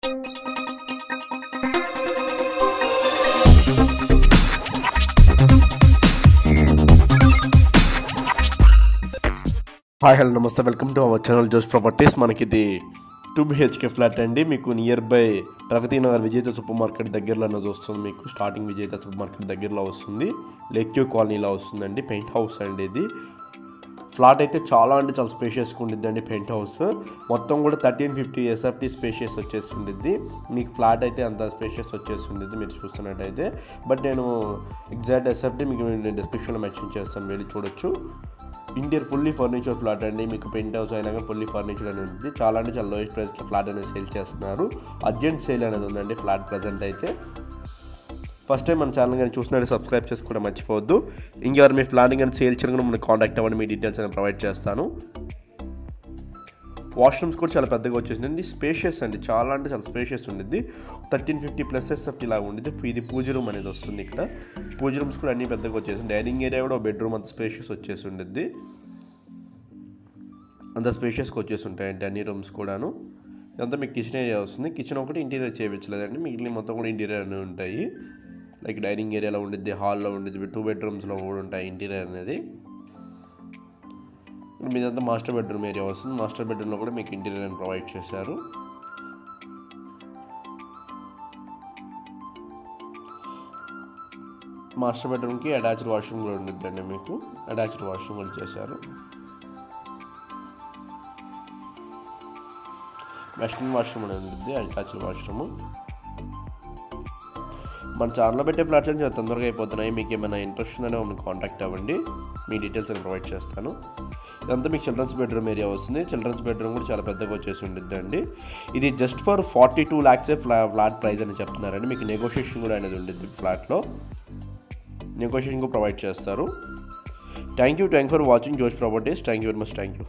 Hi hello నమస్తే, welcome to our channel జోష్ properties. మనకి ఇది 2 BHK ఫ్లాట్ అండి. మీకు నియర్ బై ప్రగతి నగర్ విజేత సూపర్ మార్కెట్ దగ్గరలో వస్తుంది. మీకు స్టార్టింగ్ విజేత సూపర్ మార్కెట్ దగ్గరలో వస్తుంది. లేక్ వ్యూ కాలనీలో వస్తుందండి. పెయింట్ హౌస్ అండి ఇది. ఫ్లాట్ అయితే చాలా స్పేషియస్గా ఉండిద్ది అండి. పెయింట్ హౌస్ మొత్తం కూడా 1350 SFT స్పేషియస్ వచ్చేసి ఉండిద్ది. మీకు ఫ్లాట్ అయితే అంత స్పేషియస్ వచ్చేసి ఉండిద్ది మీరు చూస్తున్నట్టయితే. బట్ నేను ఎగ్జాక్ట్ SFT మీకు డిస్క్రిప్షన్లో మెన్షన్ చేస్తాను, వెళ్ళి చూడొచ్చు. ఇంటీరియర్ ఫుల్లీ ఫర్నిచర్ ఫ్లాట్ అండి. మీకు పెయింట్ హౌస్ అయినా కానీ ఫుల్లీ ఫర్నిచర్ అనేది ఉంది. చాలా లోయెస్ట్ ప్రైస్కి ఫ్లాట్ అనేది సేల్ చేస్తున్నారు. అర్జెంట్ సేల్ అనేది ఉందండి ఫ్లాట్ ప్రజెంట్ అయితే. ఫస్ట్ టైం మన ఛానల్ కానీ చూసినట్టు సబ్స్క్రైబ్ చేసుకోవడం మర్చిపోవద్దు. ఇంకెవరు మీ ఫ్లాట్ కానీ సేల్ చేయడం కూడా మనకు కాంటాక్ట్ అవ్వండి, మీ డీటెయిల్స్ అనేది ప్రొవైడ్ చేస్తాను. వాష్రూమ్స్ కూడా చాలా పెద్దగా వచ్చేసిందండి. స్పేషియస్ అండి, చాలా స్పేషియస్ ఉండిద్ది. 1350+ SFT లాగా ఉండిద్ది. ఇది పూజ రూమ్ అనేది వస్తుంది. ఇక్కడ పూజ రూమ్స్ కూడా అన్ని పెద్దగా వచ్చేసింది. డైనింగ్ ఏరియా కూడా బెడ్రూమ్ అంత స్పేషియస్ వచ్చేసి ఉండిద్ది. అంత స్పేషియస్గా వచ్చేసి ఉంటాయండి అన్ని రూమ్స్ కూడాను. ఇదంతా మీకు కిచెన్ ఏరియా వస్తుంది. కిచెన్ ఒకటి ఇంటీరియర్ చేయించలేదండి, మిగిలిన మొత్తం కూడా ఇంటీరియర్ అనేవి ఉంటాయి. లైక్ డైనింగ్ ఏరియాలో ఉండిద్ది, హాల్లో ఉండిద్ది, 2 బెడ్రూమ్స్లో కూడా ఉంటాయి ఇంటీరియర్ అనేది. మీదంతా మాస్టర్ బెడ్రూమ్ ఏరియా వస్తుంది. మాస్టర్ బెడ్రూమ్లో కూడా మీకు ఇంటీరియర్ అని ప్రొవైడ్ చేశారు. మాస్టర్ బెడ్రూమ్కి అటాచ్డ్ వాష్రూమ్ కూడా ఉండిద్దండి. మీకు అటాచ్డ్ వాష్రూమ్ కూడా చేశారు. వెస్ట్రన్ వాష్రూమ్ అనేది ఉండిద్ది, అటాచ్డ్ వాష్రూమ్. మన ఛానల్లో పెట్టే ఫ్లాట్స్ అని చాలా తొందరగా అయిపోతున్నాయి. మీకు ఏమైనా ఇంట్రెస్ట్ ఉందని మమ్మల్ని కాంటాక్ట్ అవ్వండి, మీ డీటెయిల్స్ అని ప్రొవైడ్ చేస్తాను. ఇదంతా మీకు చిల్డ్రన్స్ బెడ్రూమ్ ఏరియా వస్తుంది. చిల్డ్రన్స్ బెడ్రూమ్ కూడా చాలా పెద్దగా వచ్చేసి ఉండిద్ది అండి. ఇది just for 42 lakhs flat price అని చెప్తున్నారండి. మీకు నెగోషియేషన్ కూడా అనేది ఉండిద్ది. ఫ్లాట్లో నెగోషియేషన్ కూడా ప్రొవైడ్ చేస్తారు. థ్యాంక్ యూ ఫర్ వాచింగ్ జోష్ properties. Thank you very much. Thank you.